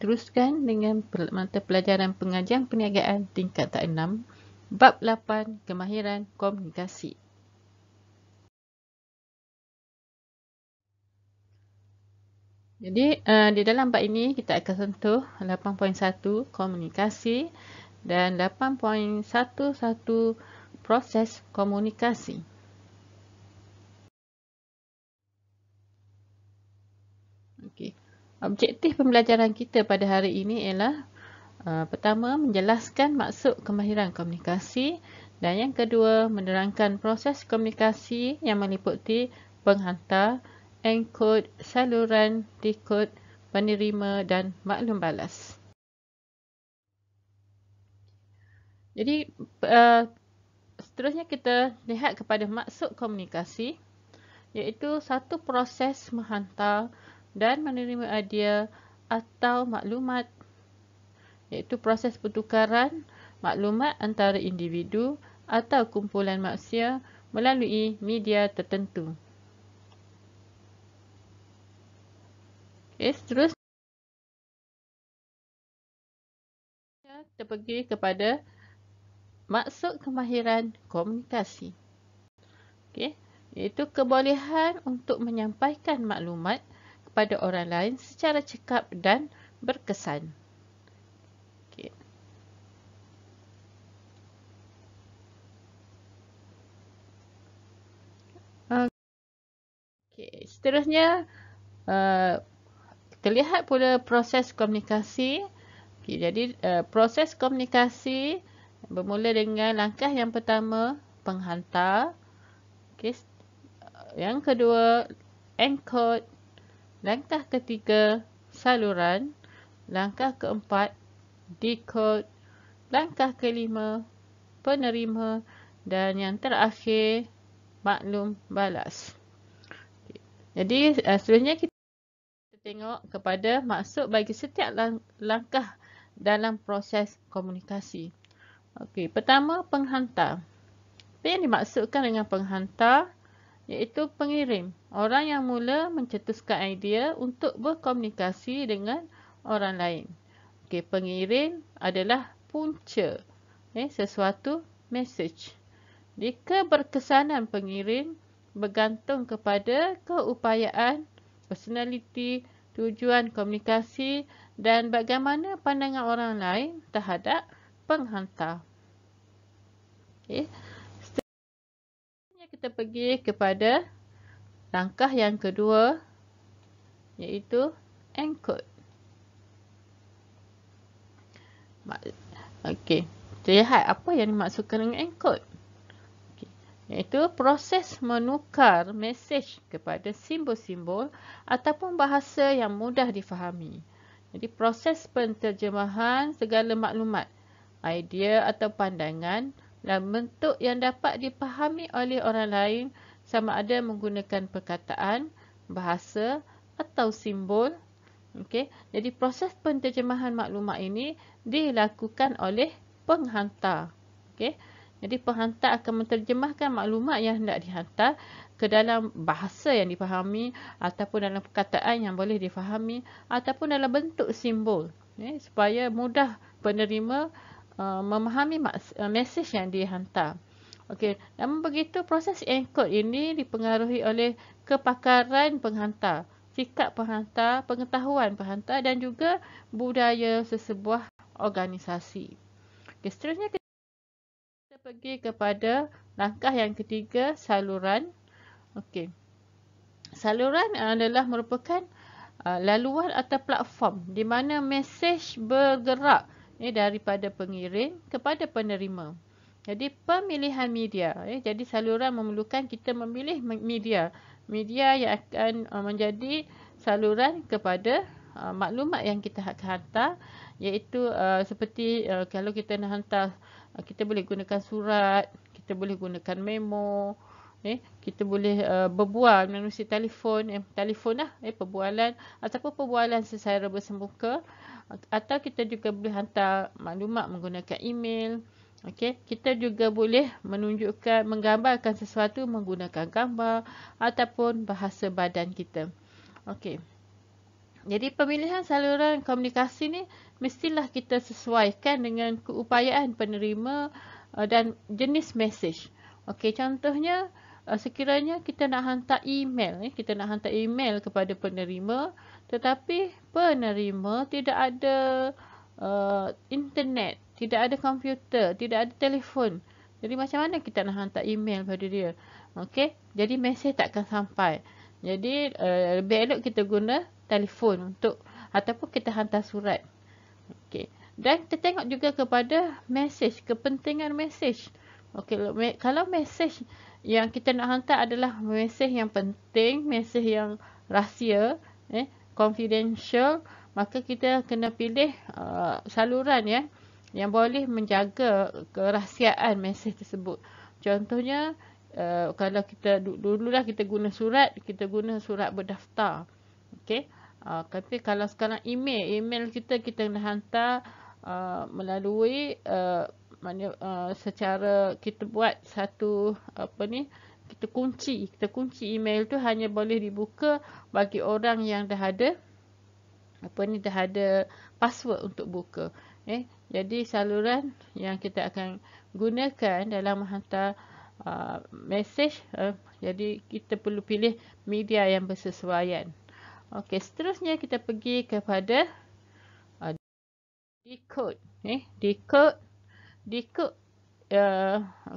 teruskan dengan mata pelajaran pengajian perniagaan tingkatan 6, bab 8, kemahiran komunikasi. Jadi di dalam bab ini kita akan sentuh 8.1 komunikasi dan 8.11 proses komunikasi. Okey. Objektif pembelajaran kita pada hari ini ialah pertama, menjelaskan maksud kemahiran komunikasi, dan yang kedua, menerangkan proses komunikasi yang meliputi penghantar, enkod, saluran, dekod, penerima dan maklum balas. Jadi, seterusnya kita lihat kepada maksud komunikasi, iaitu satu proses menghantar dan menerima idea atau maklumat, iaitu proses pertukaran maklumat antara individu atau kumpulan manusia melalui media tertentu. Okey, seterusnya kita pergi kepada maksud kemahiran komunikasi. Okey, iaitu kebolehan untuk menyampaikan maklumat kepada orang lain secara cekap dan berkesan. Okey. Okey, seterusnya kita lihat pula proses komunikasi. Okey, jadi proses komunikasi bermula dengan langkah yang pertama, penghantar. Okey, yang kedua, enkod. Langkah ketiga, saluran. Langkah keempat, dekod. Langkah kelima, penerima. Dan yang terakhir, maklum balas. Okay. Jadi, seterusnya kita tengok kepada maksud bagi setiap langkah dalam proses komunikasi. Okey, pertama, penghantar. Apa yang dimaksudkan dengan penghantar? Iaitu pengirim. Orang yang mula mencetuskan idea untuk berkomunikasi dengan orang lain. Okey, pengirim adalah punca sesuatu message. Jadi, keberkesanan pengirim bergantung kepada keupayaan, personaliti, tujuan komunikasi dan bagaimana pandangan orang lain terhadap penghantar. Okey. Kita pergi kepada langkah yang kedua, iaitu enkod. Okey, kita lihat apa yang dimaksudkan dengan enkod. Okay. Iaitu proses menukar mesej kepada simbol-simbol ataupun bahasa yang mudah difahami. Jadi proses penterjemahan segala maklumat, idea atau pandangan dalam bentuk yang dapat dipahami oleh orang lain sama ada menggunakan perkataan, bahasa atau simbol. Okey, jadi proses penterjemahan maklumat ini dilakukan oleh penghantar. Okey, jadi penghantar akan menterjemahkan maklumat yang hendak dihantar ke dalam bahasa yang difahami ataupun dalam perkataan yang boleh difahami ataupun dalam bentuk simbol, supaya mudah penerima memahami mesej yang dihantar. Okey, namun begitu proses enkod ini dipengaruhi oleh kepakaran penghantar, sikap penghantar, pengetahuan penghantar dan juga budaya sesebuah organisasi. Okey, seterusnya kita pergi kepada langkah yang ketiga, saluran. Okey. Saluran adalah merupakan laluan atau platform di mana mesej bergerak daripada pengirim kepada penerima. Jadi pemilihan media. Jadi saluran memerlukan kita memilih media. Media yang akan menjadi saluran kepada maklumat yang kita hantar, iaitu seperti kalau kita nak hantar, kita boleh gunakan surat, kita boleh gunakan memo, kita boleh berbual melalui telefon, perbualan ataupun perbualan secara bersemuka, atau kita juga boleh hantar maklumat menggunakan email. Okey, kita juga boleh menunjukkan, menggambarkan sesuatu menggunakan gambar ataupun bahasa badan kita. Okey. Jadi pemilihan saluran komunikasi ni mestilah kita sesuaikan dengan keupayaan penerima dan jenis mesej. Okey, contohnya sekiranya kita nak hantar email, kita nak hantar email kepada penerima, tetapi penerima tidak ada internet, tidak ada komputer, tidak ada telefon. Jadi macam mana kita nak hantar email pada dia? Okey, jadi mesej takkan sampai. Jadi lebih elok kita guna telefon untuk ataupun kita hantar surat. Okey. Dan kita tengok juga kepada mesej, kepentingan mesej. Okey, kalau mesej yang kita nak hantar adalah mesej yang penting, mesej yang rahsia, confidential, maka kita kena pilih saluran yang boleh menjaga kerahsiaan mesej tersebut. Contohnya kalau kita dululah kita guna surat berdaftar. Okey. Tapi kalau sekarang email kita nak hantar melalui secara kita buat satu kita kunci email tu hanya boleh dibuka bagi orang yang dah ada password untuk buka. Jadi saluran yang kita akan gunakan dalam menghantar mesej, jadi kita perlu pilih media yang bersesuaian. Okey, seterusnya kita pergi kepada decode. Decode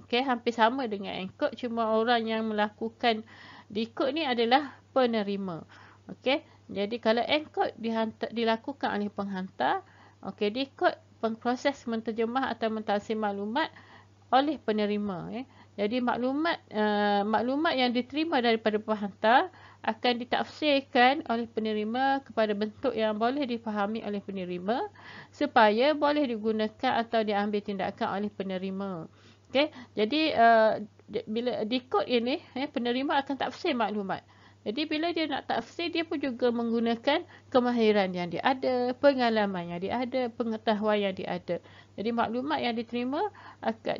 okey, hampir sama dengan encode, cuma orang yang melakukan decode ni adalah penerima. Okey, jadi kalau encode dilakukan oleh penghantar, okey, decode proses menterjemah atau mentafsir maklumat oleh penerima. Jadi maklumat yang diterima daripada penghantar akan ditafsirkan oleh penerima kepada bentuk yang boleh difahami oleh penerima supaya boleh digunakan atau diambil tindakan oleh penerima. Okey, jadi bila decode ini, penerima akan tafsir maklumat. Jadi bila dia nak tafsir, dia pun juga menggunakan kemahiran yang dia ada, pengalaman yang dia ada, pengetahuan yang dia ada. Jadi maklumat yang diterima,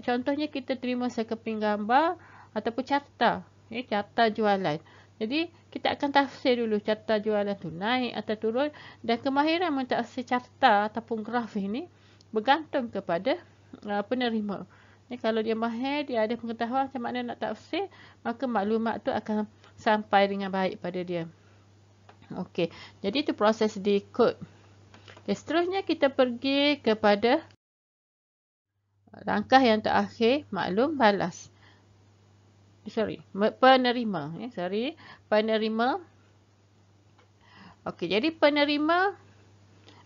contohnya kita terima sekeping gambar ataupun carta, carta jualan. Jadi kita akan tafsir dulu carta jualan tu naik atau turun, dan kemahiran mentafsir carta ataupun graf ini bergantung kepada penerima. Kalau dia mahir, dia ada pengetahuan macam mana nak tafsir, maka maklumat tu akan sampai dengan baik pada dia. Okey, jadi itu proses decode. Okay, seterusnya kita pergi kepada langkah yang terakhir, maklum balas. Penerima. Penerima. Okey, jadi penerima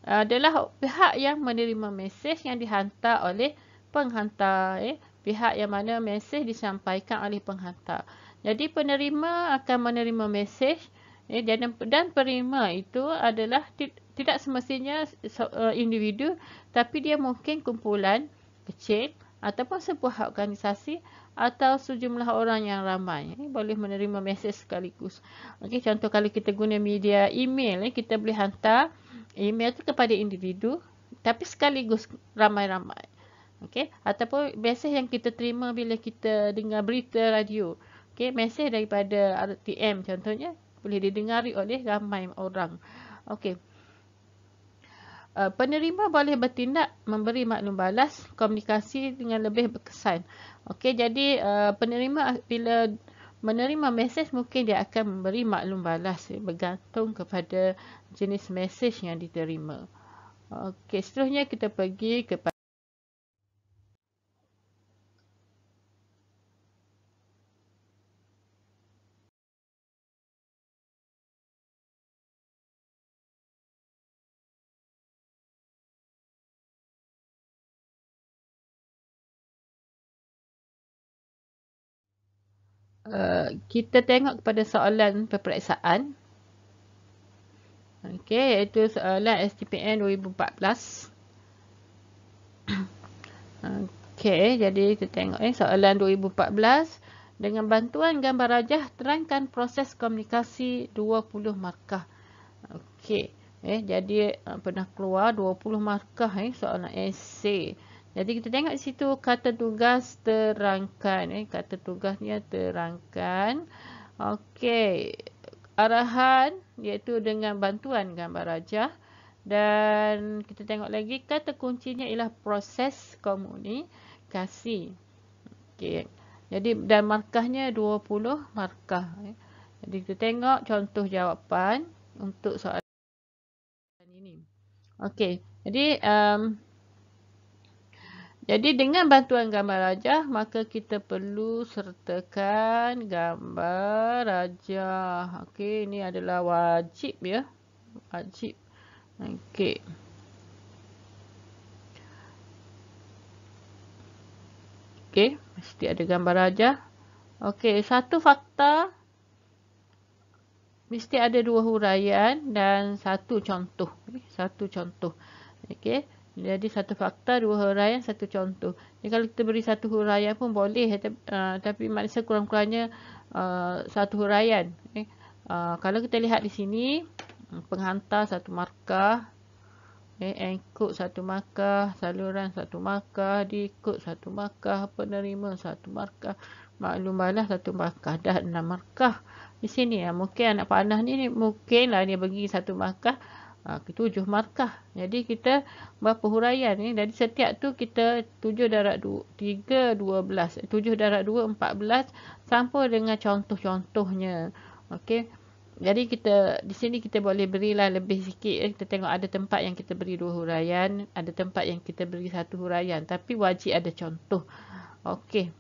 adalah pihak yang menerima mesej yang dihantar oleh penghantar. Pihak yang mana mesej disampaikan oleh penghantar. Jadi penerima akan menerima mesej, dan penerima itu adalah tidak semestinya individu, tapi dia mungkin kumpulan kecil ataupun sebuah organisasi atau sejumlah orang yang ramai. Boleh menerima mesej sekaligus. Okey, contoh kalau kita guna media email, kita boleh hantar email tu kepada individu tapi sekaligus ramai-ramai. Okey, ataupun mesej yang kita terima bila kita dengar berita radio. Okey, mesej daripada RTM contohnya boleh didengari oleh ramai orang. Okey. Penerima boleh bertindak memberi maklum balas komunikasi dengan lebih berkesan. Okey, jadi penerima bila menerima mesej mungkin dia akan memberi maklum balas bergantung kepada jenis mesej yang diterima. Okey, seterusnya kita pergi kepada kita tengok kepada soalan peperiksaan. Okey, iaitu soalan STPN 2014. Okey, jadi kita tengok soalan 2014. Dengan bantuan gambar rajah, terangkan proses komunikasi 20 markah. Okey, jadi pernah keluar 20 markah soalan esei. Jadi kita tengok di situ kata tugas terangkan. Kata tugasnya terangkan. Okey, arahan iaitu dengan bantuan gambar rajah. Dan kita tengok lagi kata kuncinya ialah proses komunikasi. Okey. Jadi dan markahnya 20 markah. Jadi kita tengok contoh jawapan untuk soalan ini. Okey. Jadi dengan bantuan gambar rajah, maka kita perlu sertakan gambar rajah. Okey, ini adalah wajib ya. Wajib. Okey. Okey, mesti ada gambar rajah. Okey, satu fakta mesti ada 2 huraian dan 1 contoh. Satu contoh. Okey. Jadi satu fakta, 2 huraian, 1 contoh. Jadi kalau kita beri 1 huraian pun boleh, tapi maknanya kurang-kurangnya 1 huraian. Kalau kita lihat di sini, penghantar 1 markah, enkod 1 markah, saluran 1 markah, dekod 1 markah, penerima 1 markah, maklum balas 1 markah, dah 6 markah. Di sini mungkin anak panah ni mungkinlah dia bagi 1 markah, 7 markah. Jadi kita berapa huraian ni? Jadi setiap tu kita 7 darab 3, 12. 7 darab 2, 14. Sampai dengan contoh-contohnya. Okey. Jadi kita di sini kita boleh berilah lebih sikit. Kita tengok ada tempat yang kita beri 2 huraian. Ada tempat yang kita beri 1 huraian. Tapi wajib ada contoh. Okey.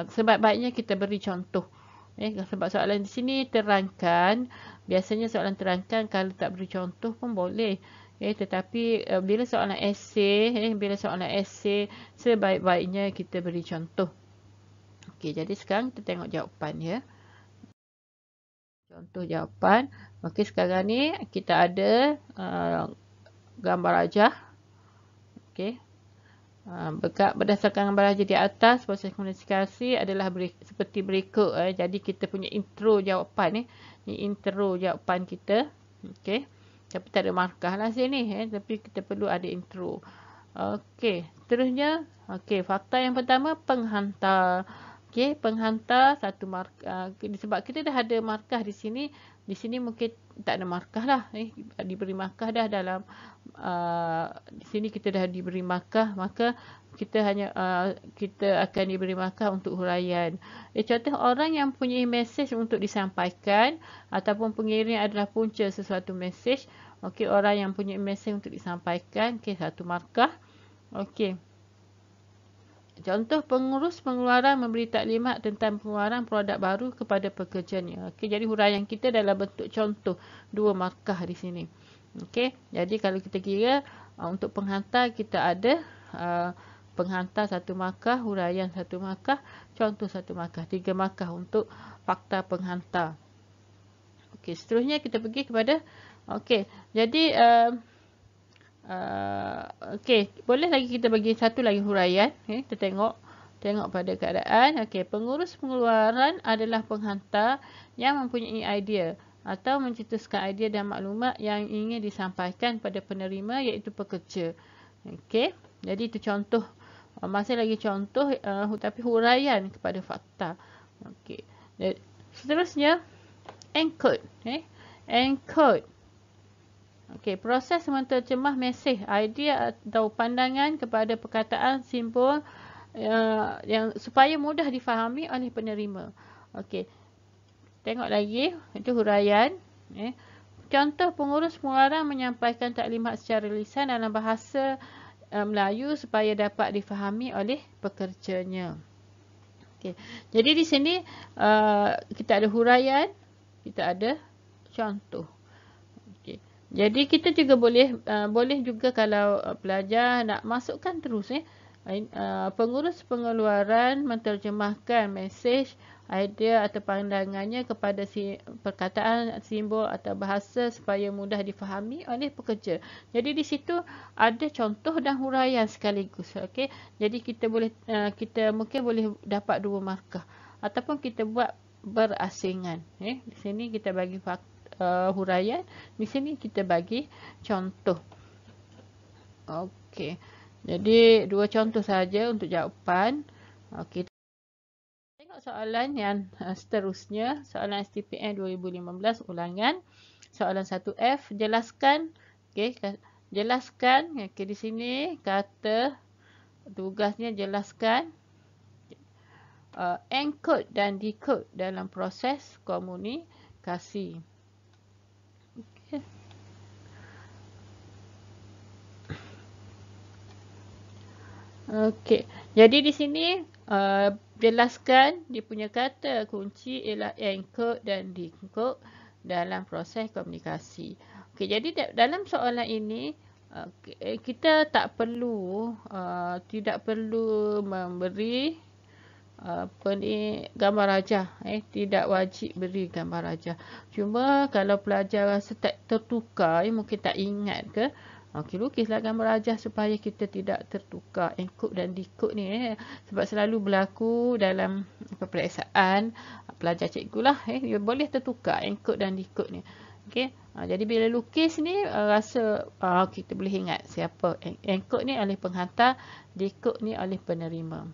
Sebab baiknya kita beri contoh. Sebab soalan di sini terangkan, biasanya soalan terangkan kalau tak beri contoh pun boleh. Tetapi bila soalan esei, sebaik-baiknya kita beri contoh. Okey, jadi sekarang kita tengok jawapan ya. Contoh jawapan. Okey, sekarang ni kita ada gambar rajah. Okey. Berdasarkan gambar rajah di atas, proses komunikasi adalah seperti berikut. Jadi kita punya intro jawapan. Ini intro jawapan kita. Okey. Tapi tak ada markah lah sini. Tapi kita perlu ada intro. Okey. Seterusnya. Okey. Fakta yang pertama, penghantar. Okey. Penghantar 1 markah. Sebab kita dah ada markah di sini. Di sini mungkin tak ada markah lah. Diberi markah dah dalam di sini kita dah diberi markah, maka kita akan diberi markah untuk huraian. Contoh, orang yang punya mesej untuk disampaikan ataupun pengirim adalah punca sesuatu mesej. Okey, orang yang punya mesej untuk disampaikan, okey, 1 markah. Okey. Contoh, pengurus pengeluaran memberi taklimat tentang pengeluaran produk baru kepada pekerjanya. Okey, jadi huraian kita dalam bentuk contoh, 2 markah di sini. Okey, jadi kalau kita kira untuk penghantar kita ada penghantar 1 markah, huraian 1 markah, contoh 1 markah, 3 markah untuk fakta penghantar. Okey, seterusnya kita pergi kepada okey, jadi okey, boleh lagi kita bagi 1 lagi huraian. Kita tengok pada keadaan. Okey, pengurus pengeluaran adalah penghantar yang mempunyai idea atau mencetuskan idea dan maklumat yang ingin disampaikan pada penerima, iaitu pekerja. Okey, jadi itu contoh. Masih lagi contoh, tapi huraian kepada fakta. Okey, seterusnya enkod. Enkod. Okey, proses menterjemah mesej, idea atau pandangan kepada perkataan, simbol yang supaya mudah difahami oleh penerima. Okey. Tengok lagi, itu huraian. Contoh, pengurus pengeluaran menyampaikan taklimat secara lisan dalam bahasa Melayu supaya dapat difahami oleh pekerjanya. Okey. Jadi di sini kita ada huraian, kita ada contoh. Okey. Jadi kita juga boleh juga kalau pelajar nak masukkan terus pengurus pengeluaran menterjemahkan mesej, idea atau pandangannya kepada perkataan, simbol atau bahasa supaya mudah difahami oleh pekerja. Jadi di situ ada contoh dan huraian sekaligus. Okey. Jadi kita mungkin boleh dapat 2 markah ataupun kita buat berasingan. Di sini kita bagi huraian, di sini kita bagi contoh. Okey. Jadi 2 contoh saja untuk jawapan. Okey. Tengok soalan yang seterusnya, soalan STPM 2015 ulangan. soalan 1F, jelaskan. Okey, jelaskan. Okey, di sini kata tugasnya jelaskan encode dan decode dalam proses komunikasi. Okey. Okey, jadi di sini jelaskan dia punya kata kunci ialah encode dan decode dalam proses komunikasi. Okey, jadi dalam soalan ini kita tak perlu tidak perlu memberi apa ni gambar rajah, tidak wajib beri gambar rajah. Cuma kalau pelajar rasa tak tertukar, mungkin tak ingat ke, okey, lukislah gambar rajah supaya kita tidak tertukar encode dan decode ni, sebab selalu berlaku dalam peperiksaan pelajar cikgu lah, dia boleh tertukar encode dan decode ni. Okey, jadi bila lukis ni rasa kita boleh ingat siapa. Encode ni oleh penghantar, decode ni oleh penerima.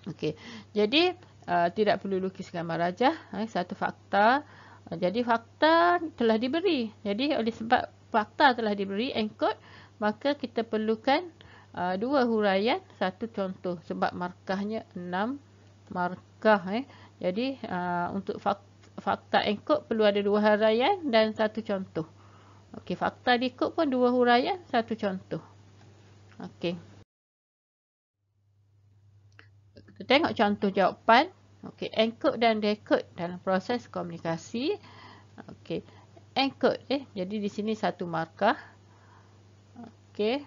Okey, jadi tidak perlu lukis gambar rajah, satu fakta. Jadi fakta telah diberi. Jadi oleh sebab fakta telah diberi encode, maka kita perlukan dua huraian, satu contoh, sebab markahnya 6 markah. Jadi untuk fakta encode perlu ada dua huraian dan satu contoh. Okey, fakta decode pun dua huraian, satu contoh. Okey. Kita tengok contoh jawapan. Okey, encode dan decode dalam proses komunikasi. Okey, encode jadi di sini satu markah. Okey,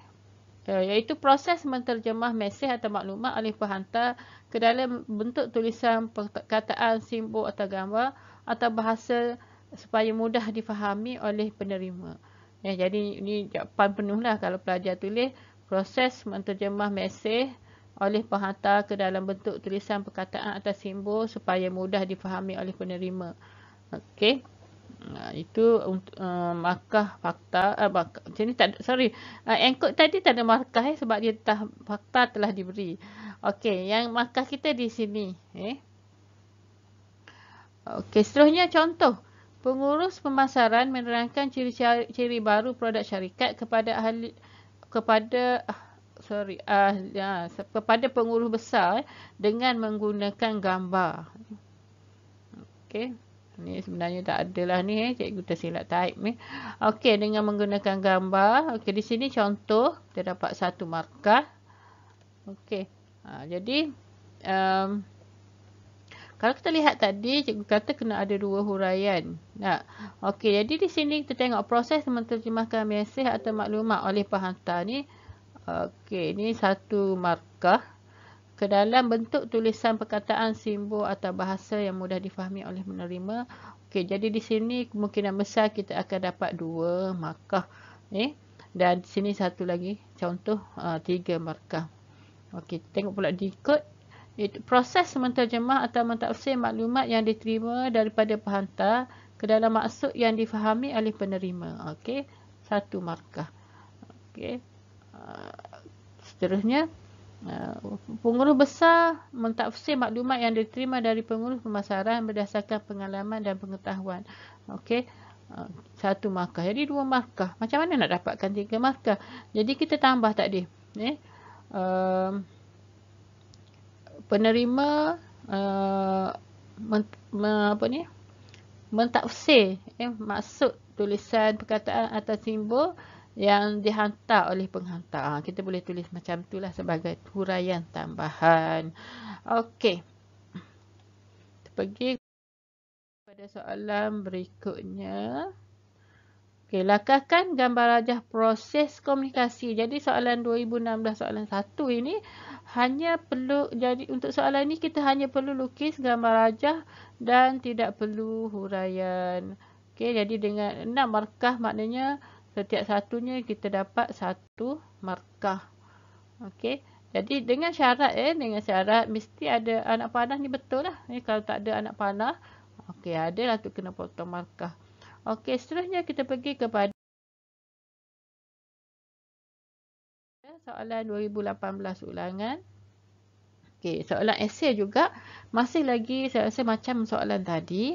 iaitu proses menterjemah mesej atau maklumat oleh penghantar ke dalam bentuk tulisan, perkataan, simbol atau gambar atau bahasa supaya mudah difahami oleh penerima. Jadi ini jawapan penuhlah kalau pelajar tulis proses menterjemah mesej oleh penghantar ke dalam bentuk tulisan, perkataan atau simbol supaya mudah difahami oleh penerima. Okey. Itu untuk markah fakta. Sini tak, sorry. Encode tadi tak ada markah sebab dia fakta telah diberi. Okey, yang markah kita di sini. Okey, seterusnya contoh. Pengurus pemasaran menerangkan ciri-ciri baru produk syarikat kepada ahli kepada pengurus besar dengan menggunakan gambar. Okey. Ni sebenarnya tak adalah ni, cikgu tersilap type ni. Okey, dengan menggunakan gambar. Okey, di sini contoh kita dapat satu markah. Okey. Jadi kalau kita lihat tadi, cikgu kata kena ada dua huraian. Okey, jadi di sini kita tengok proses menterjemahkan mesej atau maklumat oleh penghantar ni. Okey, ini satu markah ke dalam bentuk tulisan, perkataan, simbol atau bahasa yang mudah difahami oleh penerima. Okey, jadi di sini kemungkinan besar kita akan dapat dua markah. Dan di sini satu lagi contoh, 3 markah. Okey, tengok pula decode. Itu proses menterjemah atau mentafsir maklumat yang diterima daripada penghantar ke dalam maksud yang difahami oleh penerima. Okey, satu markah. Okey. Seterusnya, pengurus besar mentafsir maklumat yang diterima dari pengurus pemasaran berdasarkan pengalaman dan pengetahuan. Okey, satu markah. Jadi dua markah. Macam mana nak dapatkan 3 markah? Jadi kita tambah tadi. Penerima mentafsir maksud tulisan, perkataan atau simbol yang dihantar oleh penghantar. Kita boleh tulis macam itulah sebagai huraian tambahan. Okey. Kita pergi pada soalan berikutnya. Okey, lakarkan gambar rajah proses komunikasi. Jadi soalan 2016 soalan 1 ini hanya perlu, jadi untuk soalan ini kita hanya perlu lukis gambar rajah dan tidak perlu huraian. Okey, jadi dengan 6 markah maknanya setiap satunya kita dapat 1 markah. Okey, jadi dengan syarat dengan syarat mesti ada anak panah ni, betul lah. Kalau tak ada anak panah, okey, adalah tu kena potong markah. Okey, seterusnya kita pergi kepada soalan 2018 ulangan. Okey, soalan esei juga masih lagi saya rasa macam soalan tadi.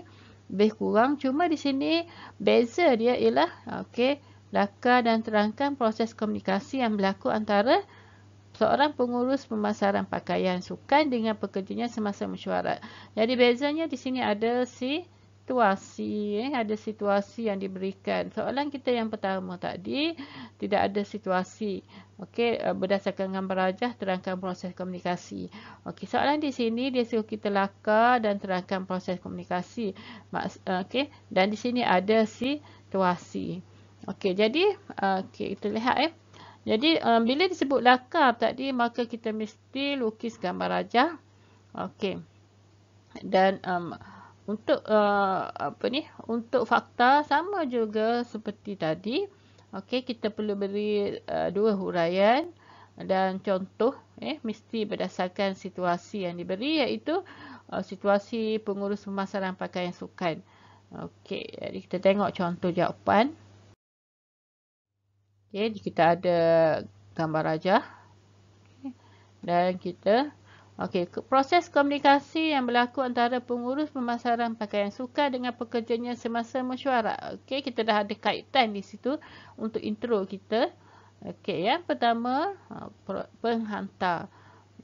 lebih kurang. Cuma di sini beza dia ialah okey, lakar dan terangkan proses komunikasi yang berlaku antara seorang pengurus pemasaran pakaian sukan dengan pekerjanya semasa mesyuarat. Jadi bezanya di sini ada situasi, ada situasi yang diberikan. Soalan kita yang pertama tadi tidak ada situasi. Okey, berdasarkan gambar rajah terangkan proses komunikasi. Okey, soalan di sini dia suruh kita lakar dan terangkan proses komunikasi. Okey, dan di sini ada situasi. Okey, jadi kita lihat Jadi bila disebut lakar tadi, maka kita mesti lukis gambar rajah. Okey. Dan untuk untuk fakta sama juga seperti tadi. Okey, kita perlu beri dua huraian dan contoh mesti berdasarkan situasi yang diberi, iaitu situasi pengurus pemasaran pakaian sukan. Okey, jadi kita tengok contoh jawapan. Okay, kita ada gambar rajah. Okay. Dan kita, proses komunikasi yang berlaku antara pengurus pemasaran pakaian sukan dengan pekerjanya semasa mesyuarat. Okey, kita dah ada kaitan di situ untuk intro kita. Okey, yang pertama, penghantar.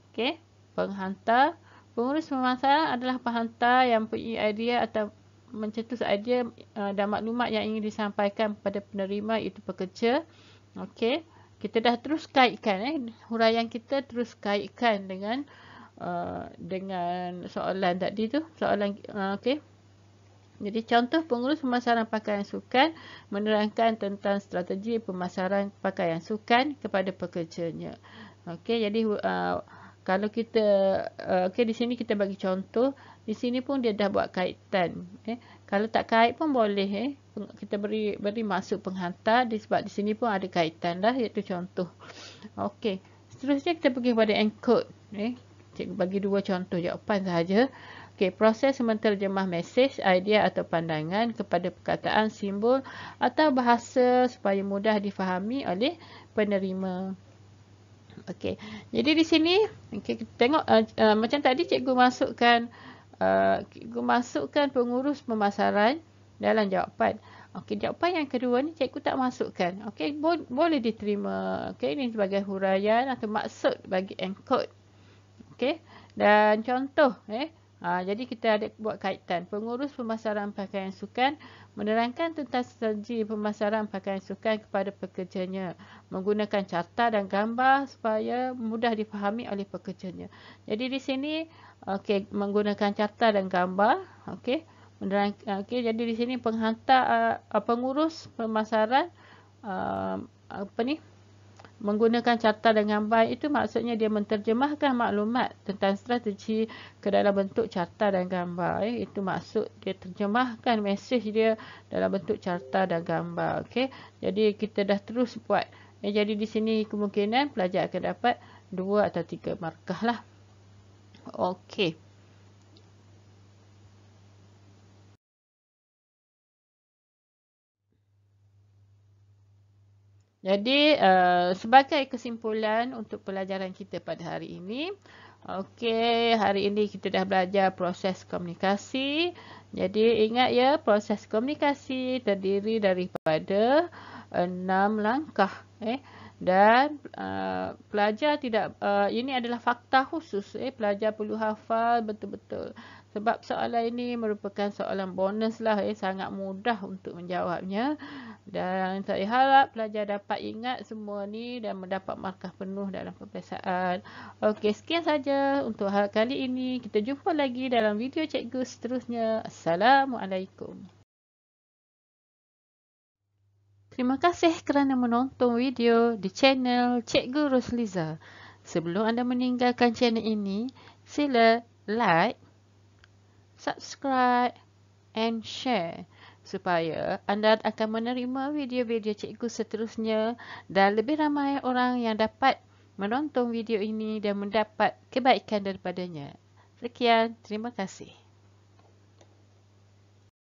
Okey, penghantar. Pengurus pemasaran adalah penghantar yang punya idea atau mencetus idea dan maklumat yang ingin disampaikan kepada penerima, iaitu pekerja. Okey, kita dah terus kaitkan huraian kita terus kaitkan dengan soalan tadi tu, soalan okey. Jadi contoh pengurus pemasaran pakaian sukan menerangkan tentang strategi pemasaran pakaian sukan kepada pekerjanya. Okey, jadi kalau kita di sini kita bagi contoh, di sini pun dia dah buat kaitan. Kalau tak kait pun boleh kita beri maksud penghantar sebab di sini pun ada kaitan dah, iaitu contoh. Okey. Seterusnya kita pergi kepada encode. Cikgu bagi dua contoh jawapan sahaja. Okey, proses menterjemah mesej, idea atau pandangan kepada perkataan, simbol atau bahasa supaya mudah difahami oleh penerima. Okey. Jadi di sini kita tengok macam tadi cikgu masukkan pengurus pemasaran dalam jawapan. Okey, jawapan yang kedua ni cikgu tak masukkan. Okey, boleh diterima. Okey, ini sebagai huraian atau maksud bagi encode. Okey, dan contoh jadi kita ada buat kaitan. Pengurus pemasaran pakaian sukan menerangkan tentang strategi pemasaran pakaian sukan kepada pekerjanya menggunakan carta dan gambar supaya mudah difahami oleh pekerjanya. Jadi di sini menggunakan carta dan gambar. Okey, jadi di sini penghantar pengurus pemasaran menggunakan carta dan gambar itu maksudnya dia menterjemahkan maklumat tentang strategi ke dalam bentuk carta dan gambar. Itu maksud dia terjemahkan mesej dia dalam bentuk carta dan gambar. Okey, jadi kita dah terus buat. Jadi di sini kemungkinan pelajar akan dapat 2 atau 3 markah lah. Okey. Jadi sebagai kesimpulan untuk pelajaran kita pada hari ini, okey, hari ini kita dah belajar proses komunikasi. Jadi ingat ya, proses komunikasi terdiri daripada 6 langkah. Dan pelajar tidak, ini adalah fakta khusus. Pelajar perlu hafal betul-betul. Sebab soalan ini merupakan soalan bonus lah. Sangat mudah untuk menjawabnya. Dan saya harap pelajar dapat ingat semua ni dan mendapat markah penuh dalam peperiksaan. Okey, sekian saja untuk hal kali ini. Kita jumpa lagi dalam video cikgu seterusnya. Assalamualaikum. Terima kasih kerana menonton video di channel Cikgu Rosliza. Sebelum anda meninggalkan channel ini, sila like, subscribe and share supaya anda akan menerima video-video cikgu seterusnya dan lebih ramai orang yang dapat menonton video ini dan mendapat kebaikan daripadanya. Sekian, terima kasih.